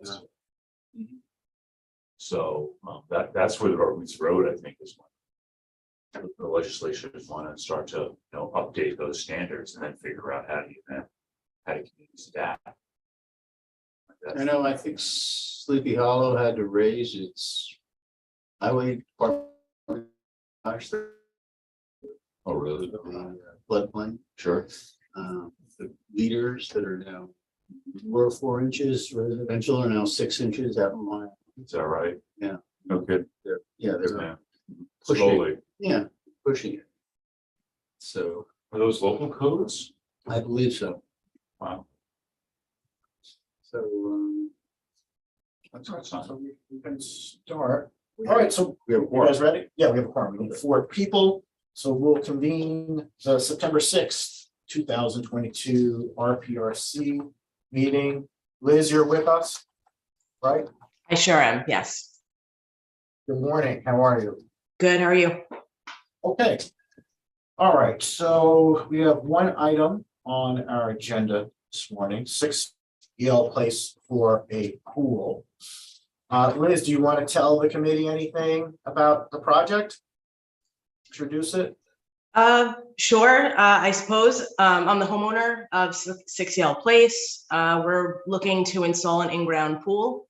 Yeah. So that's where the rubber meets the road, I think, is when the legislature is want to start to update those standards and then figure out how to communities adapt. I know. I think Sleepy Hollow had to raise its highway department. Oh, really? Floodplain. Sure. The meters that are now were 4 inches residential are now 6 inches out of line. Is that right? Yeah. Okay. They're pushing. Slowly. Yeah, pushing it. So Are those local codes? I believe so. Wow. So That's So we can start. All right, so we have you guys ready? Yeah, we have a quorum. We need 4 people. So we'll convene the September 6th, 2022 RPRC meeting. Liz, you're with us, right? I sure am. Yes. Good morning. How are you? Good. How are you? Okay. All right, so we have one item on our agenda this morning, 6 Yale Place for a pool. Liz, do you want to tell the committee anything about the project? Introduce it. Sure. I suppose I'm the homeowner of 6 Yale Place. We're looking to install an in-ground pool.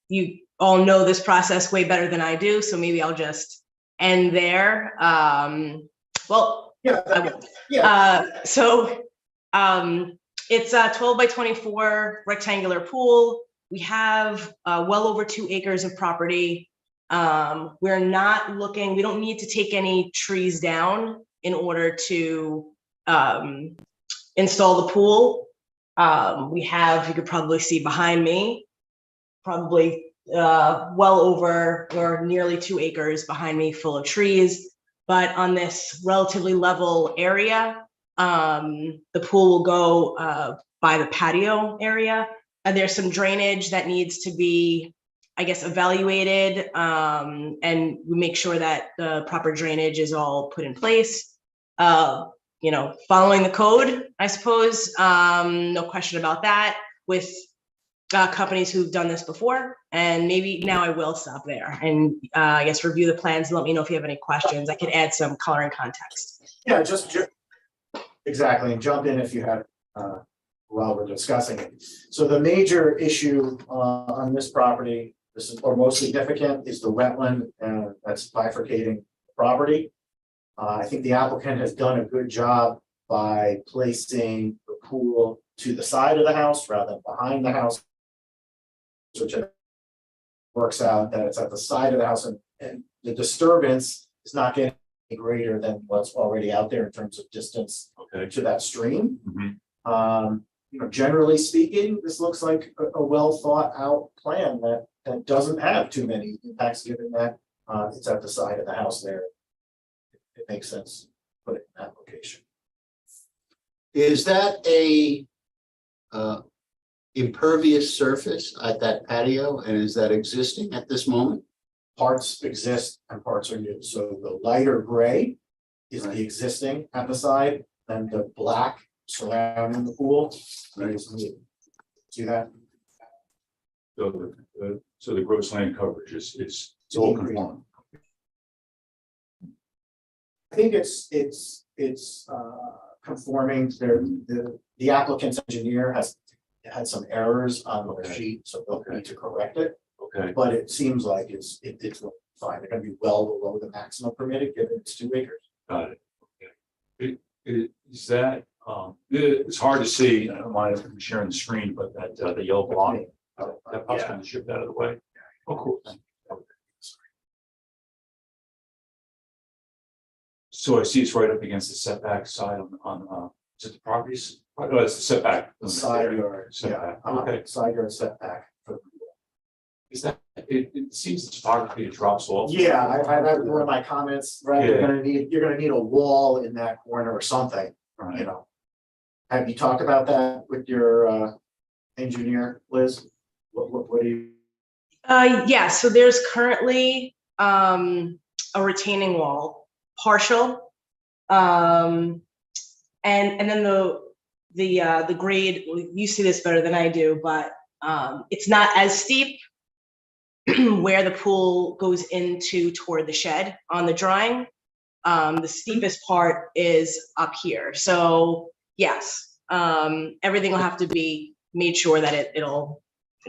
You all know this process way better than I do, so maybe I'll just end there. Well, Yeah. I will. Yeah. It's a 12 by 24 rectangular pool. We have well over 2 acres of property. We're not looking, we don't need to take any trees down in order to install the pool. We have, you could probably see behind me, probably well over or nearly 2 acres behind me full of trees. But on this relatively level area, the pool will go by the patio area. And there's some drainage that needs to be, I guess, evaluated, and we make sure that the proper drainage is all put in place. Following the code, I suppose, no question about that, with companies who've done this before. And maybe now I will stop there and I guess review the plans and let me know if you have any questions. I could add some color and context. Yeah, just exactly, and jump in if you have while we're discussing it. So the major issue on this property, this is or most significant, is the wetland that's bifurcating the property. I think the applicant has done a good job by placing the pool to the side of the house rather than behind the house, which works out that it's at the side of the house, and the disturbance is not getting greater than what's already out there in terms of distance to that stream. Mm-hmm. Generally speaking, this looks like a well thought out plan that doesn't have too many impacts, given that it's at the side of the house there. It makes sense to put it in that location. is that a impervious surface at that patio, and is that existing at this moment? Parts exist and parts are new. So the lighter gray is the existing at the side, and the black surrounding the pool is new. See that? So the gross land coverage is all conforming. I think it's conforming. The applicant's engineer has had some errors on the sheet, so they'll need to correct it. Okay. But it seems like it's fine. They're going to be well below the maximum permitted, given it's 2 acres. Got it. Okay. Is that it's hard to see. I don't mind if I'm sharing the screen, but that the yellow block that pops going to shift out of the way. Oh, cool. Thank you. So I see it's right up against the setback side on is it the properties? Oh, it's the setback. The side yard, Setback. yeah, Okay. side yard setback. Is that it seems the topography it drops off. Yeah, I one of my comments, right? You're gonna need a wall in that corner or something, Right. you know. Have you talked about that with your engineer, Liz? What do you? Yeah, so there's currently a retaining wall, partial, and then the grade. You see this better than I do, but It's not as steep where the pool goes into toward the shed on the drawing. The steepest part is up here. So yes, everything will have to be made sure that it'll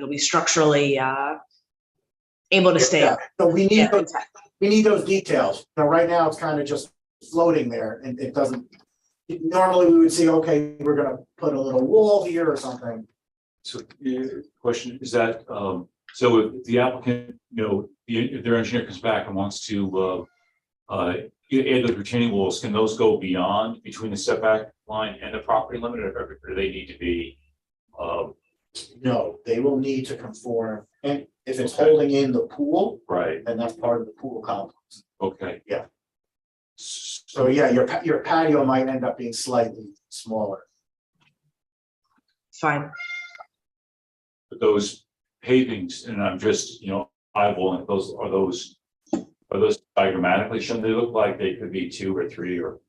be structurally able to stay. Yeah, so we need Yeah, those, we need those details. Now, right now, it's kind of just floating there and it doesn't. Normally, we would see, okay, we're gonna put a little wall here or something. So, question is that, so if the applicant, if their engineer comes back and wants to, add those retaining walls, can those go beyond between the setback line and the property limit, or do they need to be? No, they will need to conform, and if it's Okay. holding in the pool, Right, then that's part of the pool complex. okay. Yeah. So, So yeah, your patio might end up being slightly smaller. Fine. but those pavings, and I'm just, eyeballing, those diagrammatically, shouldn't they look like they could be 2 or 3 or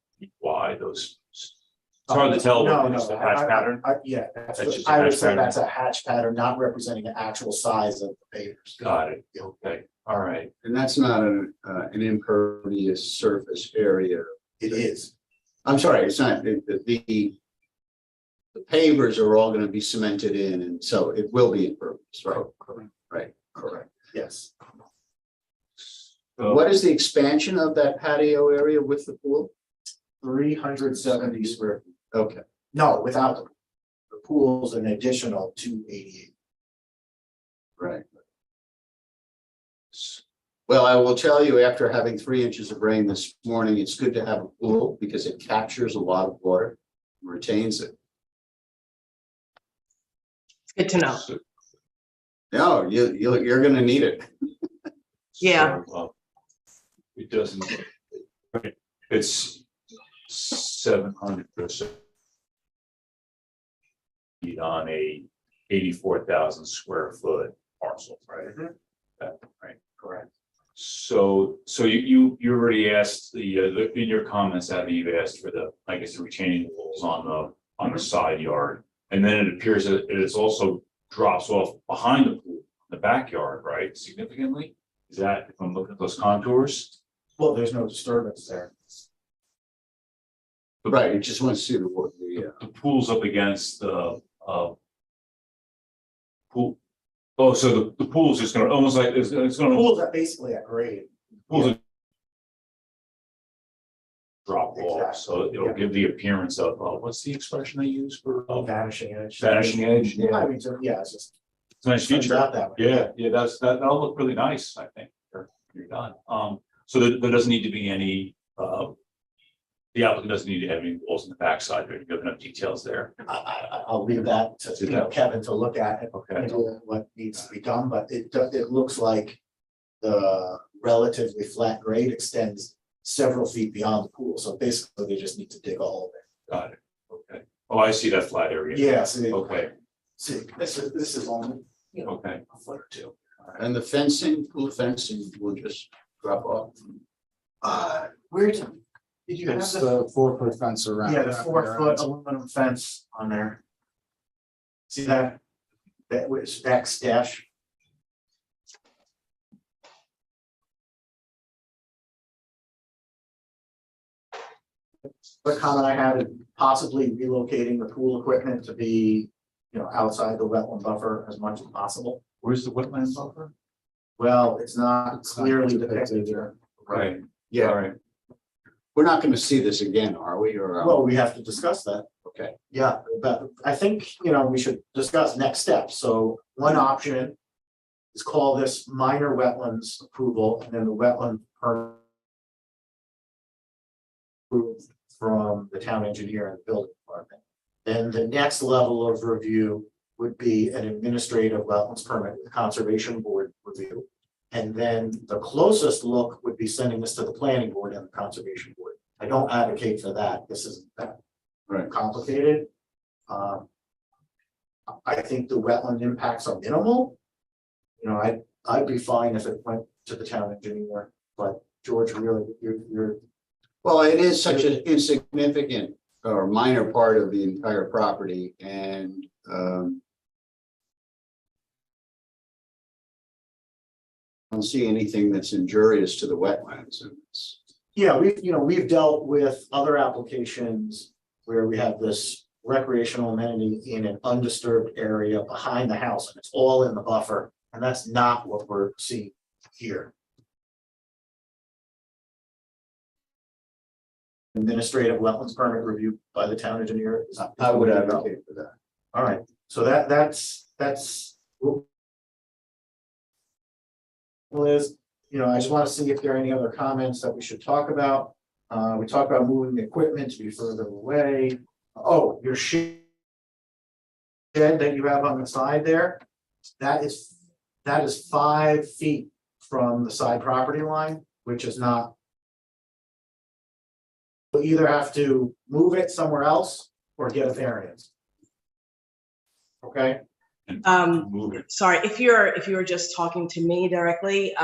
wide, those? It's hard to tell, No, but it's no, a hatch pattern. Yeah, That's just a I would hatch say pattern. that's a hatch pattern, not representing the actual size of the pavers. Got it, okay, all right, And that's not an impervious surface area. It is. I'm sorry, it's not, the pavers are all gonna be cemented in, and so it will be impervious, right? Correct. Right. Correct. Yes. so, What is the expansion of that patio area with the pool? 370 square feet. Okay, No, without the pool's an additional 288. right. Well, I will tell you, after having 3 inches of rain this morning, it's good to have a pool because it captures a lot of water, retains it. It's good to know. so- No, you're gonna need it. Yeah. so, it doesn't, it's 700% on a 84,000 square foot parcel, right? That, right, Correct. so you already asked in your comments, Abby, you've asked for the, I guess, the retaining walls on the side yard. And then it appears that it's also drops off behind the pool, the backyard, right, significantly? Is that, if I'm looking at those contours? Well, there's no disturbance there. Right, you just want to see the water. The pool's up against the pool. Oh, so the pool's just gonna, almost like, it's The gonna. pool's at basically at grade. Pool's a drop off, Exactly. so it'll Yeah. give the appearance of, what's the expression they use for? Vanishing edge. Vanishing edge, Yeah, I yeah. mean, so, yeah, it's just. It's a nice turns feature. out that way. Yeah, that'll look really nice, I think, after you're done. So there doesn't need to be any, the applicant doesn't need to have any walls on the backside, right? You have enough details there. I'll leave that to Kevin to look at it, Okay, what needs to be done, but it looks like the relatively flat grade extends several feet beyond the pool, so basically they just need to dig a hole got it. Okay. Oh, I see that flat area. there. Yeah, see, Okay, this is only, okay. a foot or two. And the fencing, pool fencing will just drop off. Where did you have It's the? the 4-foot fence around. Yeah, the 4-foot aluminum fence on there. See that? That was X dash. The comment I had is possibly relocating the pool equipment to be, outside the wetland buffer as much as possible. Where's the wetland buffer? Well, it's not It's not clearly depicted depicted there. there. Right, all Yeah, right. we're not gonna see this again, are we? Or, Well, we have to discuss that. okay, Yeah, but I think, we should discuss next steps. So one option is call this minor wetlands approval, and then the wetland permit approved from the town engineer and building department. Then the next level of review would be an administrative wetlands permit, with the conservation board review. And then the closest look would be sending this to the planning board and the conservation board. I don't advocate for that. This isn't that right. complicated. I think the wetland impacts are minimal. I'd be fine if it went to the town engineer, but George, really, you're, Well, it is such an insignificant or minor part of the entire property, and don't see anything that's injurious to the wetlands. And it's, Yeah, we've dealt with other applications where we have this recreational amenity in an undisturbed area behind the house, and it's all in the buffer, and that's not what we're seeing here. Administrative wetlands permit review by the town engineer. I would advocate for that. All right, so that's. Liz, I just want to see if there are any other comments that we should talk about. We talked about moving the equipment to be further away. Oh, your shed that you have on the side there, that is 5 feet from the side property line, which is not. You'll either have to move it somewhere else or get a variance. Okay, Move it. Sorry, if you were just talking to me directly,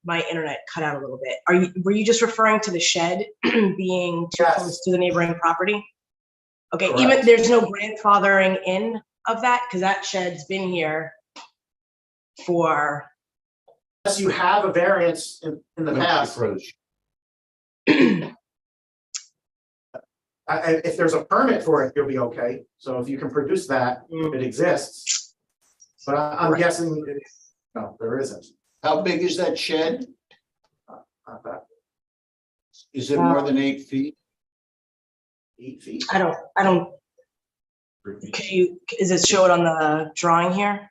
my internet cut out a little bit. Were you just referring to the shed being too Yes. close to the neighboring property? Okay, Correct. even there's no grandfathering in of that, because that shed's been here for, unless you have a variance in the past. If there's a permit for it, you'll be okay. So if you can produce that, it exists. But I'm guessing, no, there isn't. How big is that shed? Not that Is it more than 8 feet? 8 feet. I don't, is it showed on the drawing here?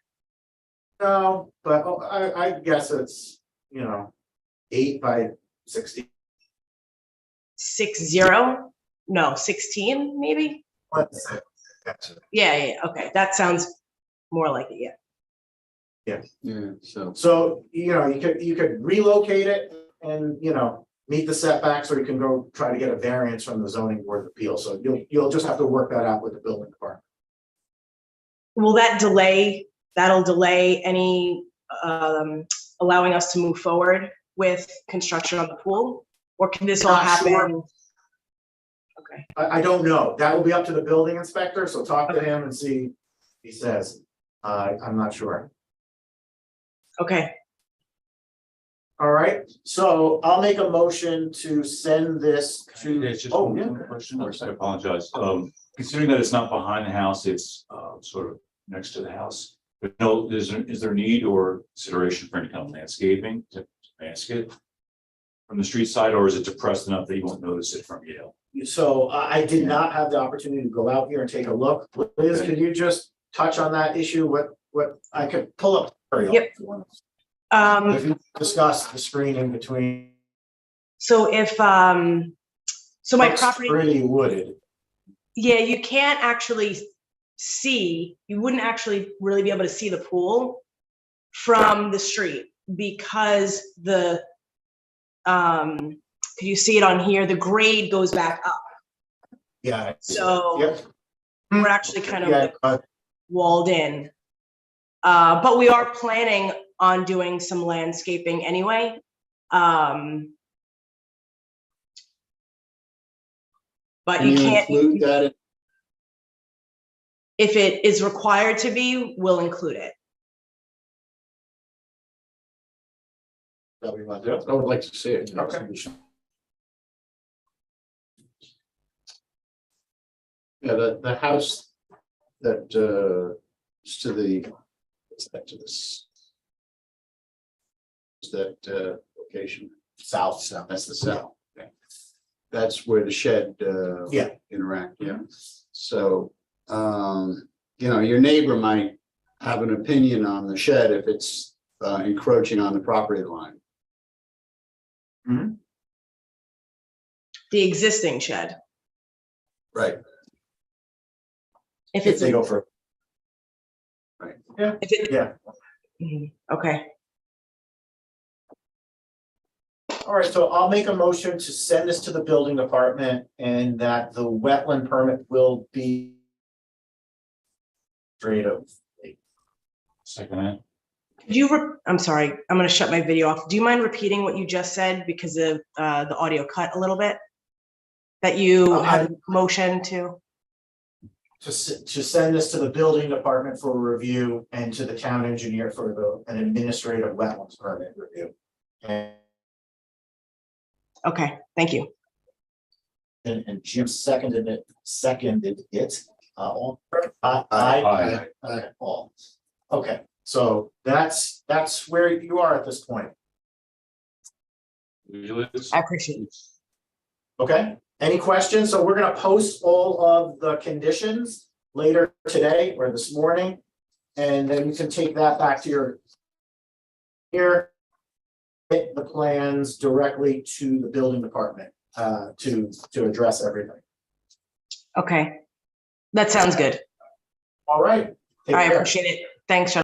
No, but I guess it's, 8 by 60. 60? No, 16 maybe? Let's say. Yeah, okay, that sounds more like it, yeah. Yeah, so. So, you could relocate it and, meet the setbacks, or you can go try to get a variance from the zoning board of appeals. So you'll just have to work that out with the building department. Will that'll delay any, allowing us to move forward with construction on the pool? Or can this all Not happen? sure. Okay, I don't know. That will be up to the building inspector, so talk to him and see what he says. I'm not sure. okay. All right, so I'll make a motion to send this to. It's just Oh, one yeah. more question. I apologize. Considering that it's not behind the house, it's sort of next to the house. But no, is there need or consideration for any kind of landscaping to mask it from the street side, or is it depressed enough that you won't notice it from Yale? So I did not have the opportunity to go out here and take a look. Liz, Okay. could you just touch on that issue? What I could pull up. Yep. If you discuss the screening between. So if, so my It's property, Pretty wooded. yeah, you can't actually see, you wouldn't actually really be able to see the pool from the street because the, can you see it on here? The grade goes back up. Yeah. So Yep. we're actually kind of Yeah, like walled in. But we are planning on doing some landscaping anyway. But Can you you can't, include that in? if it is required to be, we'll include it. I would like to see it. Okay. Yeah, the house that is to the, what's that to this? Is that location? South, that's the south. Okay. That's where the shed Yeah. interact, yeah. So, your neighbor might have an opinion on the shed if it's encroaching on the property line. The existing shed. Right. If If it's, they go for. if it, Yeah. Mhm, okay. All right, so I'll make a motion to send this to the building department and that the wetland permit will be. Straight up. Second, Could you, I'm sorry, I'm gonna shut my video off. Do you mind repeating what you just said because of the audio cut a little bit? That you had motion to? to send this to the building department for review and to the town engineer for an administrative wetlands permit review. Okay, thank you. And Jim seconded it, all. Aye. Aye, all. Okay, so that's where you are at this point. I appreciate it. Okay, any questions? So we're gonna post all of the conditions later today or this morning. And then you can take that back to your hit the plans directly to the building department to address everything. Okay, that sounds good. All right. Take I care. appreciate it. Thanks, John.